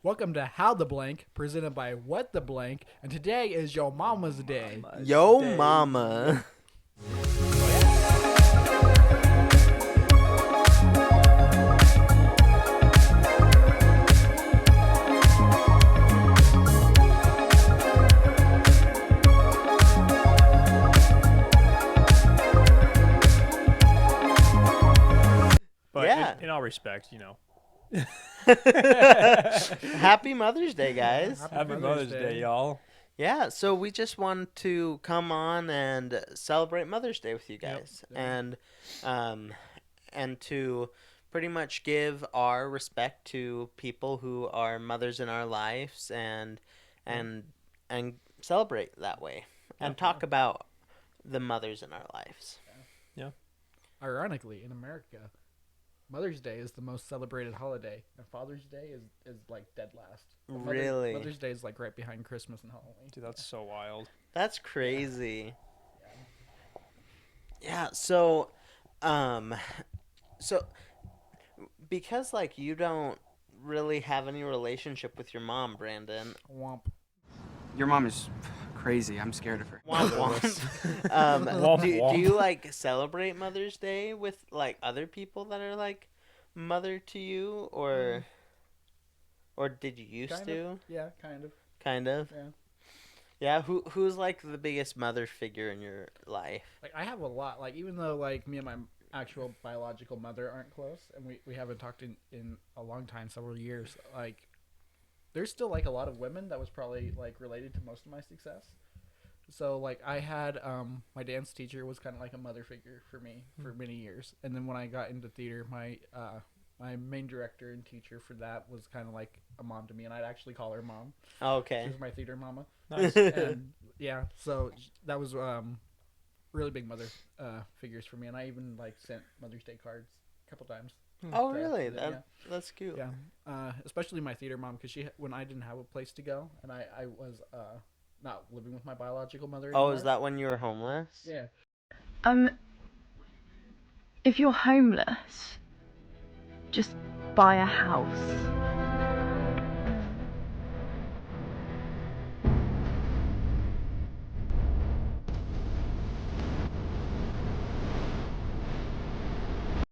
Welcome to How the Blank, presented by What the Blank, and today is Yo Mama's Day. Yo mama. But Yeah. in all respect, Happy Mother's Day, guys. Happy Mother's Day, y'all. Yeah, so we just want to come on and celebrate Mother's Day with you Yep. guys, and to pretty much give our respect to people who are mothers in our lives, and celebrate that way, and talk about the mothers in our lives. Ironically, in America, Mother's Day is the most celebrated holiday, and Father's Day is like dead last. Really? Mother's Day is like right behind Christmas and Halloween. Dude, that's so wild. That's crazy. Yeah, so because like you don't really have any relationship with your mom, Brandon. Womp. Your mom is crazy. I'm scared of her. Womp womp. Womp do womp. you like celebrate Mother's Day with like other people that are like mother to you, or did you used Kind to? of. Yeah, kind of. Kind of. Yeah. Yeah. Who's like the biggest mother figure in your life? Like I have a lot. Like even though like me and my actual biological mother aren't close, and we haven't talked in a long time, several years. Like there's still like a lot of women that was probably like related to most of my success. So like I had my dance teacher was kind of like a mother figure for me for many years, and then when I got into theater, my main director and teacher for that was kind of like a mom to me, and I'd actually call her mom. Oh, She okay. was my theater mama. Nice. And yeah, so that was really big mother figures for me, and I even like sent Mother's Day cards a couple times. Oh, to- really? to them, yeah. That's cute. Yeah, especially my theater mom, because when I didn't have a place to go, and I was not living with my biological mother Oh, anymore. is that when you were homeless? Yeah. If you're homeless, just buy a house.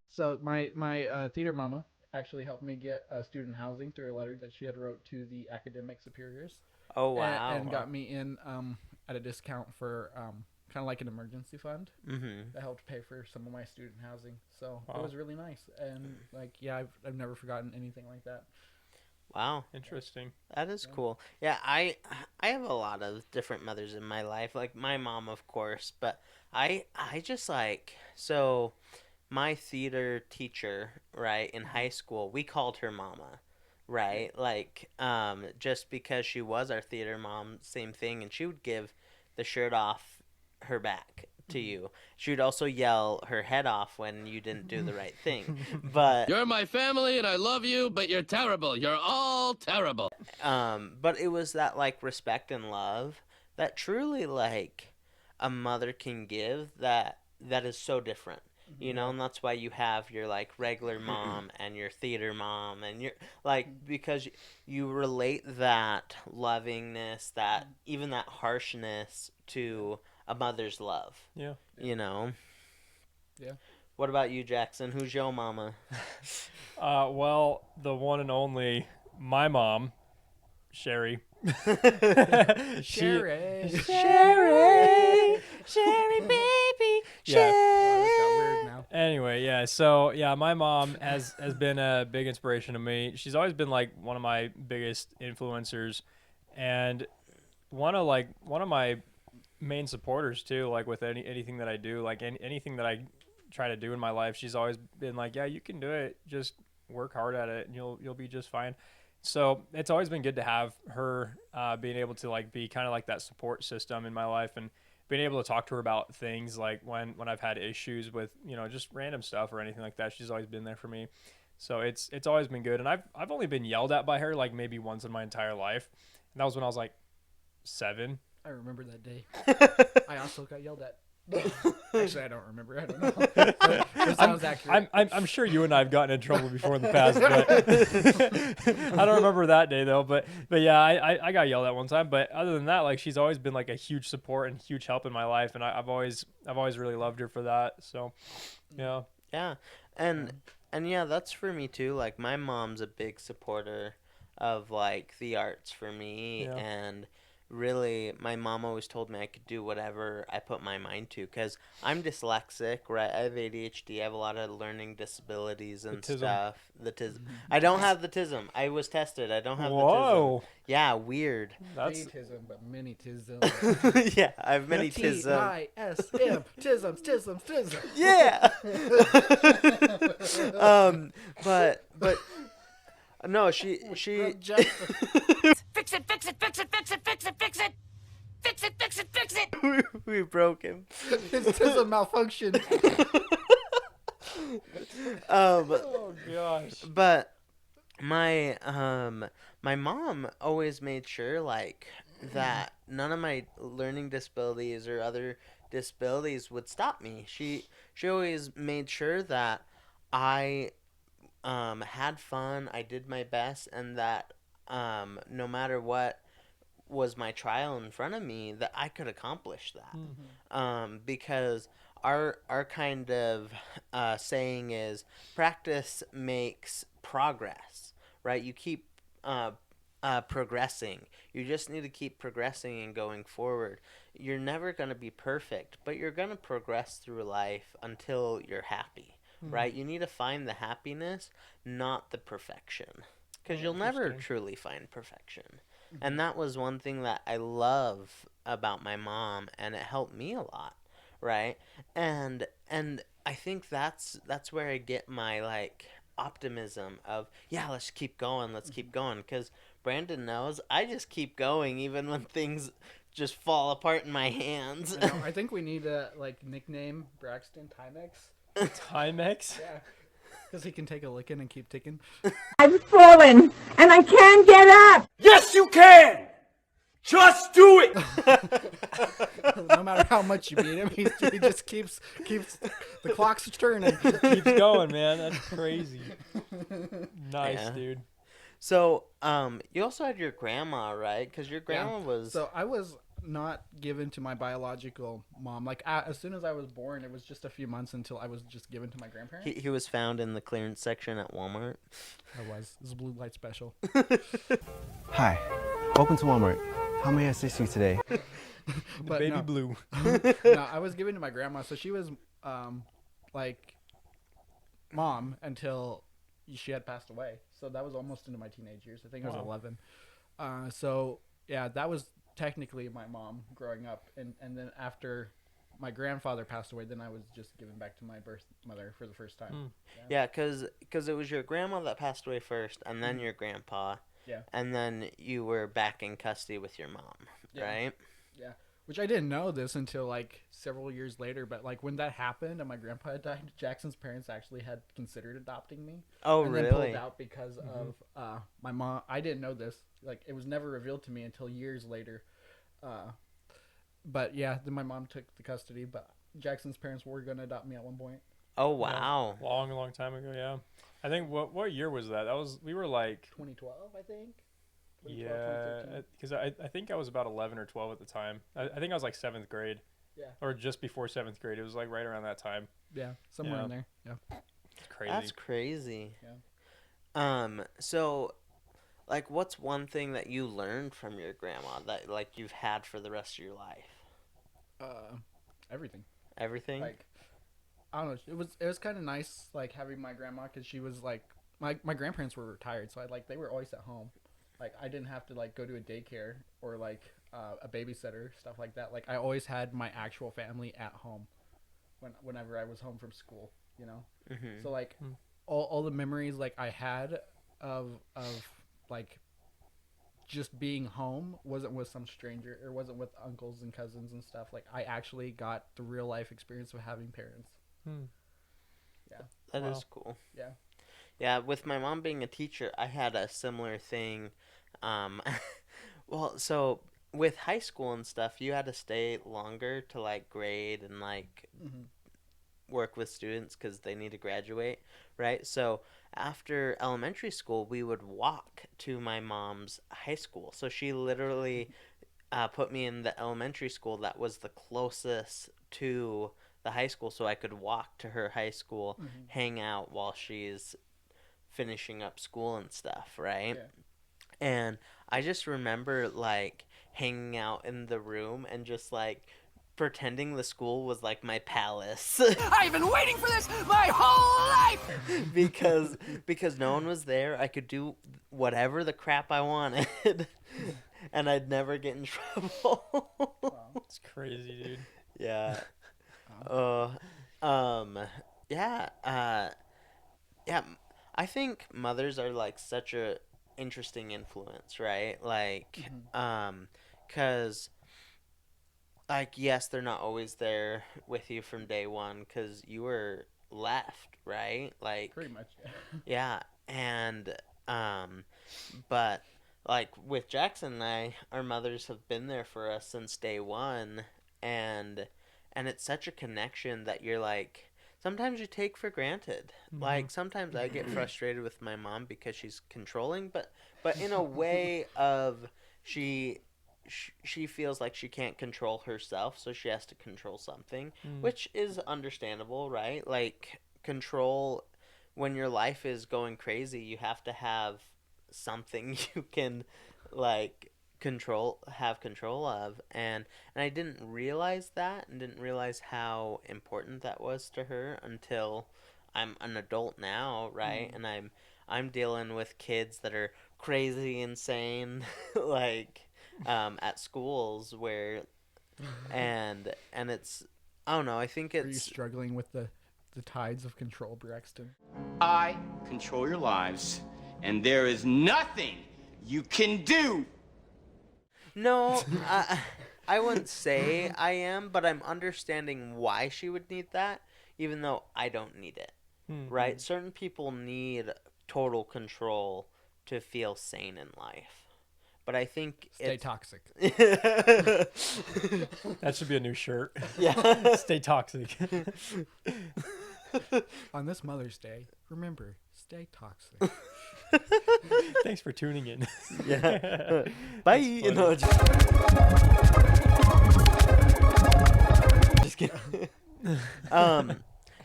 So my theater mama actually helped me get student housing through a letter that she had wrote to the academic superiors. Oh, wow. And got me in at a discount for kind of like an emergency fund Mm-hmm. that helped pay for some of my student housing. So Wow. it was really nice, and like yeah, I've never forgotten anything like that. Wow. Interesting. That is Yeah. cool. Yeah, I have a lot of different mothers in my life. Like my mom, of course, but I just like, so my theater teacher, right, in high school, we called her mama, right? Like just because she was our theater mom, same thing, and she would give the shirt off her back to you. She would also yell her head off when you didn't do the right thing. But You're my family and I love you, but you're terrible. You're all terrible. but it was that like respect and love that truly like a mother can give, that is so different, and that's why you have your like regular mom and your theater mom, and you're like, because you relate that lovingness, that even that harshness to a mother's love, Yeah. Yeah. What about you, Jackson? Who's your mama? Well, the one and only, my mom, Sherry. Sherry. Sherry, Sherry, baby, Yeah. Oh, this got weird now. Anyway, yeah. So yeah, my mom has been a big inspiration to me. She's always been like one of my biggest influencers, and one of my main supporters too. Like with anything that I do, like anything that I try to do in my life, she's always been like, "Yeah, you can do it. Just work hard at it, and you'll be just fine." So it's always been good to have her being able to like be kind of like that support system in my life, and being able to talk to her about things like when I've had issues with just random stuff or anything like that. She's always been there for me. So it's always been good. And I've only been yelled at by her like maybe once in my entire life, and that was when I was like 7. I remember that day. I also got yelled at. Actually, I don't remember. I don't know. But it sounds accurate. I'm sure you and I have gotten in trouble before in the past, but I don't remember that day though. But yeah, I got yelled at one time. But other than that, like she's always been like a huge support and huge help in my life, and I've always really loved her for that. So yeah. Yeah, and yeah, that's for me too. Like my mom's a big supporter of like the arts for me, Yeah. and really, my mom always told me I could do whatever I put my mind to. Cause I'm dyslexic, right? I have ADHD. I have a lot of learning disabilities and Autism. stuff. The tism. I don't have the tism. I was tested. I don't have the tism. Whoa, Yeah, weird. that's Tism, but mini tism. Yeah, I have many tism. T-I-S-M. Tism. Yeah. But no, she Fix it, fix it, fix it, fix it, fix it, fix it. Fix it, fix it, fix it. we broke him. His tism malfunctioned. oh gosh. But my my mom always made sure like that none of my learning disabilities or other disabilities would stop me. She always made sure that I had fun, I did my best, and that no matter what was my trial in front of me, that I could accomplish that. Because our kind of saying is practice makes progress, right? You keep progressing. You just need to keep progressing and going forward. You're never going to be perfect, but you're going to progress through life until you're happy. Right? You need to find the happiness, not the perfection. Because you'll never truly find perfection. And that was one thing that I love about my mom, and it helped me a lot, right? And I think that's where I get my like optimism of, yeah, let's keep going. Because Brandon knows I just keep going even when things just fall apart in my hands. You know, I think we need to like nickname Braxton Timex. Timex? Yeah. Because he can take a licking and keep ticking. I've fallen and I can't get up. Yes, you can! Just do it! No matter how much you beat him, he just keeps the clock's turning. Keeps going, man. That's crazy. Nice, Yeah. dude. So, you also had your grandma, right? Because your grandma was... So I was not given to my biological mom. Like as soon as I was born, it was just a few months until I was just given to my grandparents. He was found in the clearance section at Walmart. I was. This is a blue light special. Hi, welcome to Walmart. How may I assist you today? But Baby no. blue. No, I was given to my grandma, so she was like mom until she had passed away. So that was almost into my teenage years. I think I was 11. So yeah, that was technically my mom growing up, and then after my grandfather passed away, then I was just given back to my birth mother for the first time. Yeah, because it was your grandma that passed away first, and then your grandpa. Yeah. And then you were back in custody with your mom, right? Yeah, which I didn't know this until like several years later. But like when that happened and my grandpa had died, Jackson's parents actually had considered adopting me. Oh, and really? Then pulled out because of my mom. I didn't know this. Like it was never revealed to me until years later. But yeah, then my mom took the custody. But Jackson's parents were gonna adopt me at one point. Oh, wow. Long time ago, yeah. I think what year was that? We were like 2012, I think. 2012, yeah, 2013. because I think I was about 11 or 12 at the time. I think I was like 7th grade. Yeah. Or just before 7th grade. It was like right around that time. Yeah, somewhere Yeah. in there. Yeah. It's crazy. That's crazy. Yeah. So, like, what's one thing that you learned from your grandma that, like, you've had for the rest of your life? Everything. Everything? Like, I don't know. It was kind of nice, like having my grandma, because she was like my grandparents were retired, so they were always at home. Like I didn't have to like go to a daycare or like a babysitter, stuff like that. Like I always had my actual family at home whenever I was home from school. You know. Mm-hmm. So like all the memories like I had of like just being home wasn't with some stranger, or wasn't with uncles and cousins and stuff. Like I actually got the real life experience of having parents. Yeah. That is Wow. cool. Yeah. Yeah, with my mom being a teacher, I had a similar thing. Well, so with high school and stuff, you had to stay longer to like grade and like work with students because they need to graduate, right? So after elementary school, we would walk to my mom's high school. So she literally put me in the elementary school that was the closest to the high school, so I could walk to her high school, hang out while she's finishing up school and stuff, right? Yeah. And I just remember like hanging out in the room and just like pretending the school was like my palace. I've been waiting for this my whole life! because no one was there. I could do whatever the crap I wanted. And I'd never get in trouble. It's crazy, dude. Yeah. Yeah. Yeah. I think mothers are like such a interesting influence, right? Like, cause, like, yes, they're not always there with you from day one, cause you were left, right? Like, Pretty much. yeah, and but like with Jackson and I, our mothers have been there for us since day one, and it's such a connection that you're like sometimes you take for granted. Like sometimes I get frustrated with my mom because she's controlling, but in a way of she feels like she can't control herself, so she has to control something, which is understandable, right? Like control when your life is going crazy, you have to have something you can like have control of, and I didn't realize that and didn't realize how important that was to her until I'm an adult now, right? And I'm dealing with kids that are crazy insane like at schools where and it's I don't know, I think Are you it's struggling with the tides of control, Braxton? I control your lives, and there is nothing you can do. No, I wouldn't say I am, but I'm understanding why she would need that, even though I don't need it, right? Certain people need total control to feel sane in life. But I think Stay toxic. That should be a new shirt. Yeah. Stay toxic. On this Mother's Day, remember, stay toxic. Thanks for tuning in. Yeah. Bye. No, just kidding.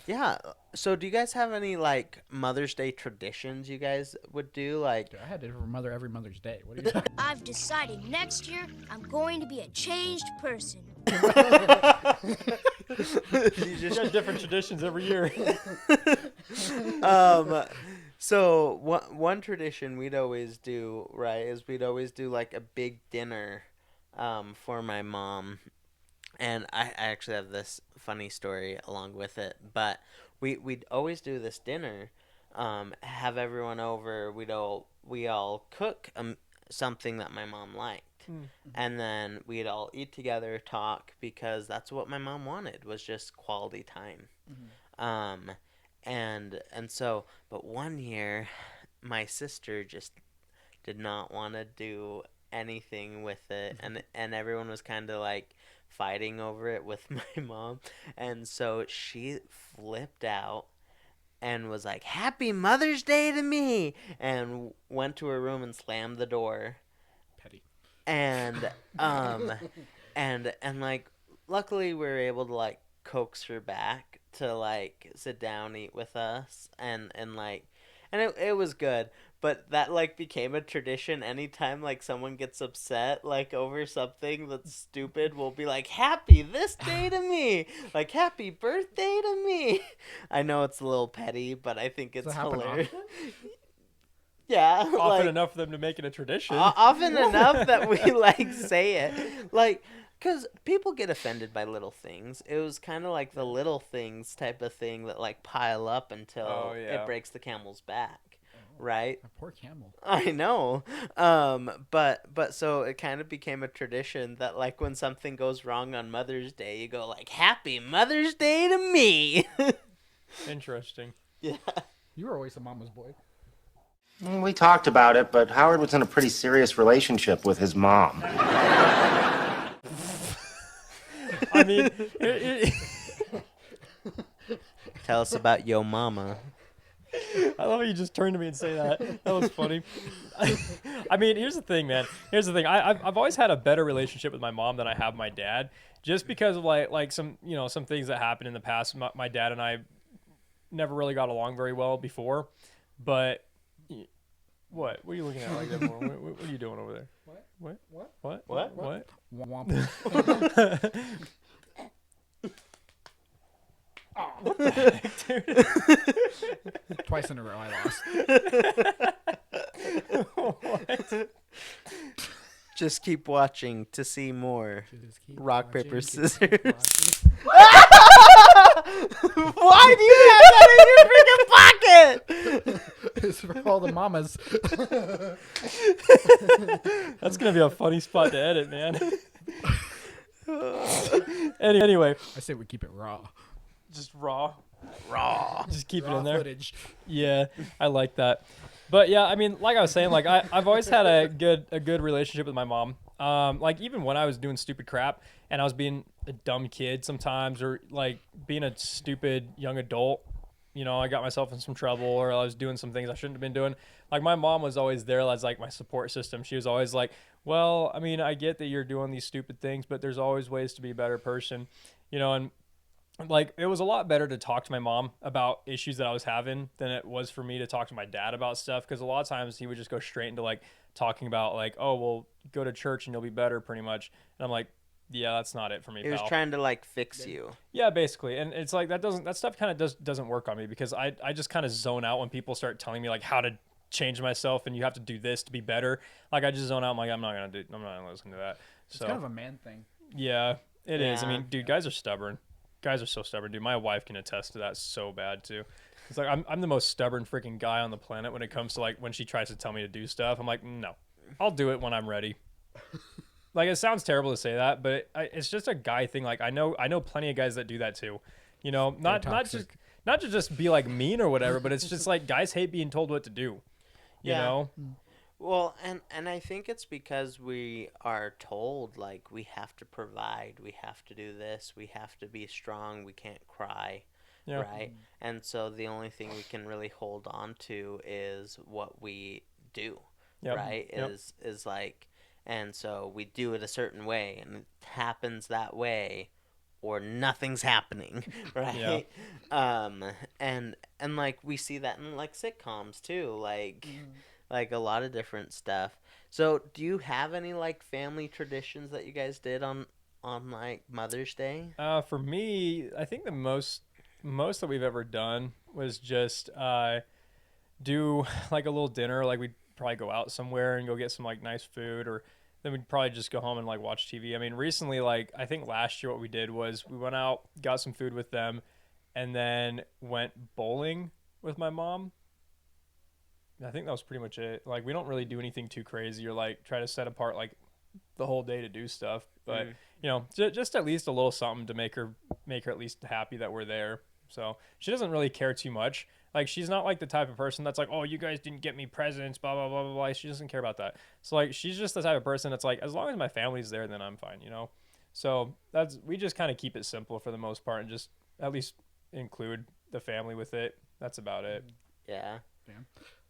Yeah. So, do you guys have any like Mother's Day traditions you guys would do? Like, Dude, I had it for mother every Mother's Day. What are you talking? I've decided next year I'm going to be a changed person. You just got different traditions every year. So one tradition we'd always do, right, is we'd always do like a big dinner, for my mom. And I actually have this funny story along with it, but we'd always do this dinner, have everyone over. We all cook something that my mom liked, and then we'd all eat together, talk, because that's what my mom wanted, was just quality time. And so, but one year, my sister just did not want to do anything with it, and everyone was kind of like fighting over it with my mom, and so she flipped out and was like, "Happy Mother's Day to me," and went to her room and slammed the door. Petty. And and like luckily we were able to like coax her back to like sit down, eat with us, and it was good. But that like became a tradition. Anytime like someone gets upset like over something that's stupid, we'll be like, "Happy this day to me," like "Happy birthday to me." I know it's a little petty, but I think it's hilarious. Yeah, Often like, enough for them to make it a tradition. Often enough that we like say it, like, because people get offended by little things. It was kind of like the little things type of thing that like pile up until it breaks the camel's back. Right? A poor camel. I know. But so it kind of became a tradition that like when something goes wrong on Mother's Day, you go like, "Happy Mother's Day to me." Interesting. Yeah. You were always a mama's boy. We talked about it, but Howard was in a pretty serious relationship with his mom. I mean, Tell us about yo mama. I love how you just turned to me and say that. That was funny. I mean, here's the thing, man. Here's the thing. I've always had a better relationship with my mom than I have my dad, just because of like some some things that happened in the past. My dad and I never really got along very well before, but what are you looking at like that for? What are you doing over there? What? Womp. What the heck, dude? Twice in a row, I lost. What? Just keep watching to see more. Keep Rock, watching, paper, keep scissors. watching. Why do you have that in your freaking pocket? It's for all the mamas. That's gonna be a funny spot to edit, man. Anyway, I say we keep it raw. just raw. Just keep it Raw in there. footage. Yeah, I like that. But yeah, I mean, like I was saying, like I've always had a good relationship with my mom. Like even when I was doing stupid crap and I was being a dumb kid sometimes, or like being a stupid young adult, I got myself in some trouble, or I was doing some things I shouldn't have been doing. Like my mom was always there as like my support system. She was always like, well, I mean, I get that you're doing these stupid things, but there's always ways to be a better person, and like it was a lot better to talk to my mom about issues that I was having than it was for me to talk to my dad about stuff, because a lot of times he would just go straight into like talking about like, oh well, go to church and you'll be better, pretty much. And I'm like, yeah, that's not it for me. He was pal. trying to like fix you. Yeah, basically. And it's like that stuff kind of doesn't work on me, because I just kind of zone out when people start telling me like how to change myself and you have to do this to be better. Like I just zone out. I'm like, I'm not gonna listen to that. It's So kind of a man thing. yeah, it is. I Yeah. mean, dude, guys are stubborn. Guys are so stubborn, dude. My wife can attest to that so bad too. It's like I'm the most stubborn freaking guy on the planet when it comes to like when she tries to tell me to do stuff. I'm like, no, I'll do it when I'm ready. Like it sounds terrible to say that, but it's just a guy thing. Like I know plenty of guys that do that too. Not to just be like mean or whatever, but it's just like guys hate being told what to do. You know? Well, and I think it's because we are told like we have to provide, we have to do this, we have to be strong, we can't cry, right? And so the only thing we can really hold on to is what we do, right? Is like, and so we do it a certain way, and it happens that way, or nothing's happening, right? And like we see that in like sitcoms too, like. Like a lot of different stuff. So do you have any like family traditions that you guys did on like Mother's Day? For me, I think the most that we've ever done was just do like a little dinner. Like we'd probably go out somewhere and go get some like nice food, or then we'd probably just go home and like watch TV. I mean, recently, like I think last year what we did was we went out, got some food with them, and then went bowling with my mom. I think that was pretty much it. Like we don't really do anything too crazy or like try to set apart like the whole day to do stuff, but just at least a little something to make her at least happy that we're there. So she doesn't really care too much. Like she's not like the type of person that's like, oh, you guys didn't get me presents, blah blah blah blah blah. She doesn't care about that. So like she's just the type of person that's like, as long as my family's there, then I'm fine, So we just kind of keep it simple for the most part and just at least include the family with it. That's about it. Yeah.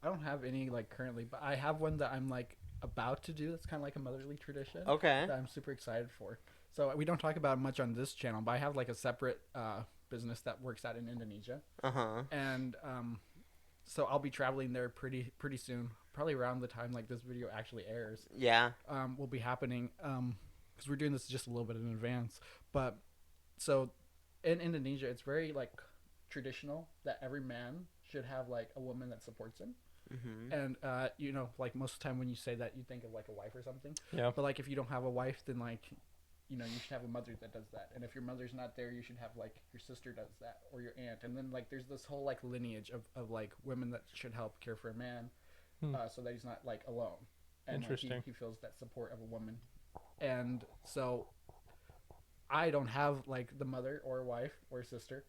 I don't have any like currently, but I have one that I'm like about to do. That's kind of like a motherly tradition. Okay. That I'm super excited for. So we don't talk about it much on this channel, but I have like a separate business that works out in Indonesia. And so I'll be traveling there pretty soon, probably around the time like this video actually airs. Yeah. Will be happening because we're doing this just a little bit in advance. But so in Indonesia, it's very like traditional that every man should have like a woman that supports him. And like most of the time when you say that, you think of like a wife or something. But like if you don't have a wife, then like you should have a mother that does that. And if your mother's not there, you should have like your sister does that, or your aunt. And then like there's this whole like lineage of like women that should help care for a man, so that he's not like alone. And Interesting. Like, he feels that support of a woman. And so I don't have like the mother or wife or sister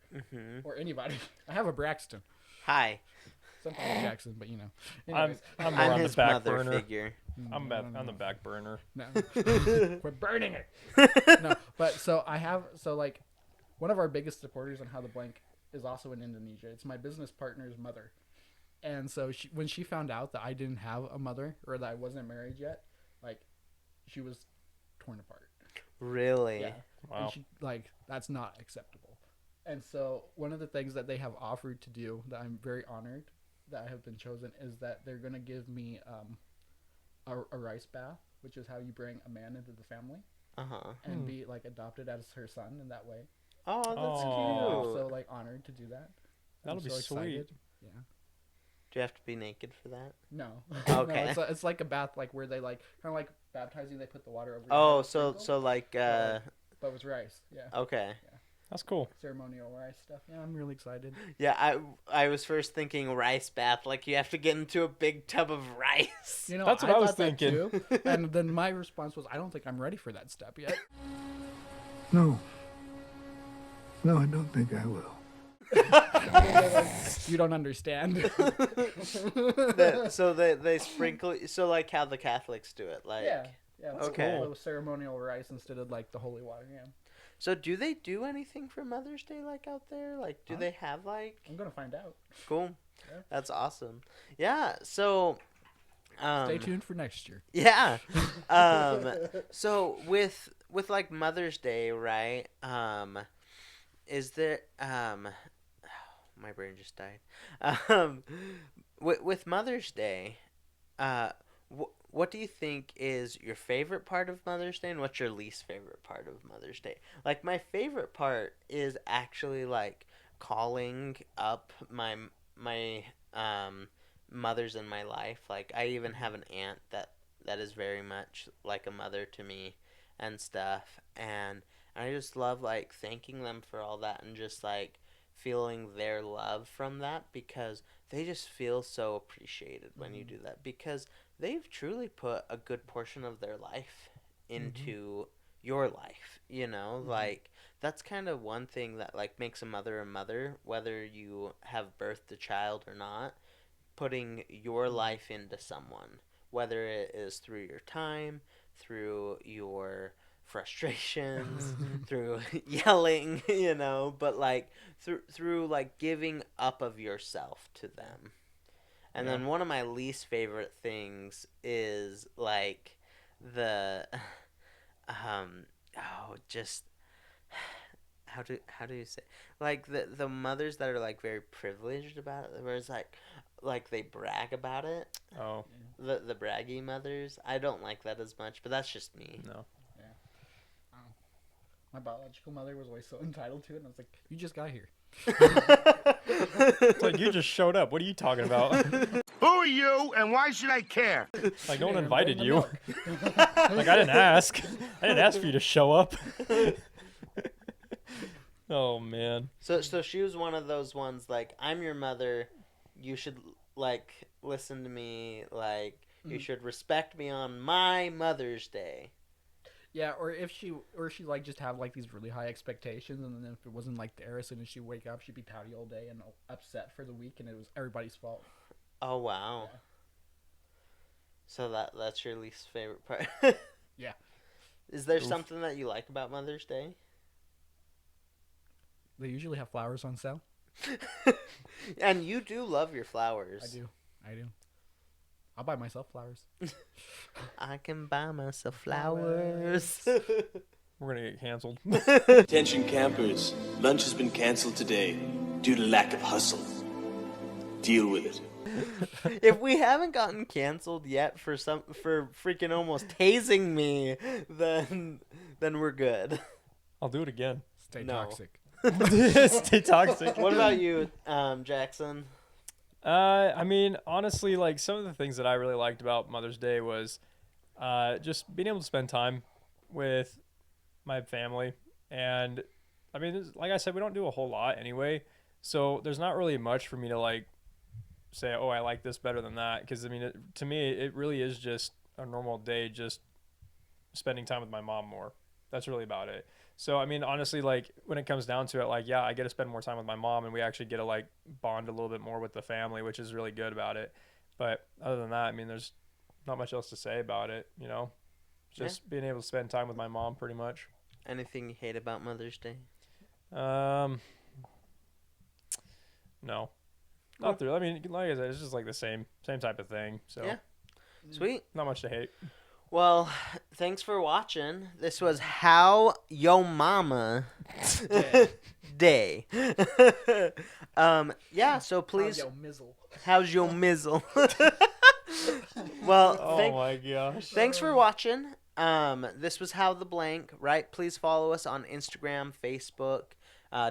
or anybody. I have a Braxton. Hi. Sometimes Jackson, but you know. I'm Anyways. I'm more I'm on the his back mother burner. figure. I'm on the back burner. No. We're burning it. No, but so like one of our biggest supporters on How the Blank is also in Indonesia. It's my business partner's mother. And so when she found out that I didn't have a mother or that I wasn't married yet, like she was torn apart. Really? Yeah. Wow. And she like that's not acceptable. And so one of the things that they have offered to do that I'm very honored that I have been chosen is that they're going to give me a rice bath, which is how you bring a man into the family and be like adopted as her son in that way. Oh, that's Oh. cute. So like honored to do that. That'll I'm be so sweet. excited. Yeah. Do you have to be naked for that? No. Okay. No, it's like a bath like where they like kind of like baptizing. They put the water over. Oh, your head, so sprinkle, like but with rice. Yeah. okay. That's cool. Ceremonial rice stuff. Yeah, I'm really excited. Yeah, I was first thinking rice bath, like you have to get into a big tub of rice. You know, That's what I was thought that thinking. too. And then my response was, I don't think I'm ready for that step yet. No, I don't think I will. You don't understand. So they sprinkle, so like how the Catholics do it, like. Yeah. That's Okay. cool. It was ceremonial rice instead of like the holy water. Yeah. So do they do anything for Mother's Day like out there? Like, do they have like? I'm gonna find out. Cool. Yeah. That's awesome. Yeah. So. Stay tuned for next year. Yeah. So with like Mother's Day, right? Is there my brain just died. With Mother's Day, what do you think is your favorite part of Mother's Day, and what's your least favorite part of Mother's Day? Like, my favorite part is actually like calling up my mothers in my life. Like, I even have an aunt that is very much like a mother to me and stuff, and I just love like thanking them for all that and just like feeling their love from that, because they just feel so appreciated when you do that, because they've truly put a good portion of their life into your life, you know. Like, that's kind of one thing that like makes a mother, whether you have birthed a child or not, putting your life into someone, whether it is through your time, through your frustrations, through yelling, you know, but like through like giving up of yourself to them. And then one of my least favorite things is like the just how do you say, like the mothers that are like very privileged about it, where it's like they brag about it. Oh. The braggy mothers. I don't like that as much, but that's just me. No. My biological mother was always so entitled to it, and I was like, "You just got here." It's like, you just showed up. What are you talking about? Who are you, and why should I care? Like, no one invited you. Like, I didn't ask. I didn't ask for you to show up. Oh man. So she was one of those ones like, I'm your mother, you should like listen to me, like you should respect me on my Mother's Day. Yeah, or she like just have like these really high expectations, and then if it wasn't like there, as soon as she wake up, she'd be pouty all day and upset for the week, and it was everybody's fault. Oh wow. Yeah. So that's your least favorite part. Yeah. Is there something that you like about Mother's Day? They usually have flowers on sale. And you do love your flowers. I do. I'll buy myself flowers. I can buy myself flowers. We're gonna get canceled. Attention campers, lunch has been canceled today due to lack of hustle. Deal with it. If we haven't gotten canceled yet for freaking almost tasing me, then we're good. I'll do it again. Stay toxic. Stay toxic. What about you, Jackson? I mean, honestly, like, some of the things that I really liked about Mother's Day was just being able to spend time with my family. And I mean, like I said, we don't do a whole lot anyway, so there's not really much for me to like say, oh, I like this better than that, because I mean, to me it really is just a normal day, just spending time with my mom more. That's really about it. So, I mean, honestly, like when it comes down to it, like, yeah, I get to spend more time with my mom and we actually get to like bond a little bit more with the family, which is really good about it. But other than that, I mean, there's not much else to say about it, you know, just being able to spend time with my mom pretty much. Anything you hate about Mother's Day? No, not through. I mean, like I said, it's just like the same type of thing. So yeah, sweet. Not much to hate. Well, thanks for watching. This was How Yo Mama Day. Yeah, so please. How's yo mizzle? Well, oh my gosh. Thanks for watching. This was How the Blank, right? Please follow us on Instagram, Facebook,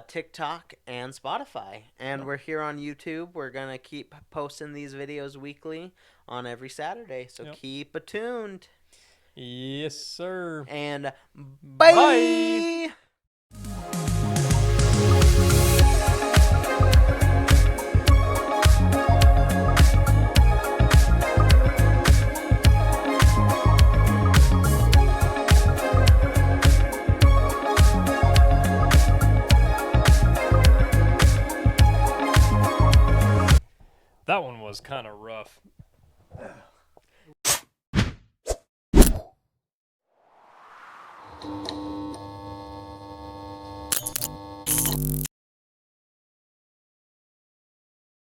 TikTok, and Spotify. And we're here on YouTube. We're going to keep posting these videos weekly on every Saturday. So keep attuned. Yes, sir. And bye. That one was kind of rough.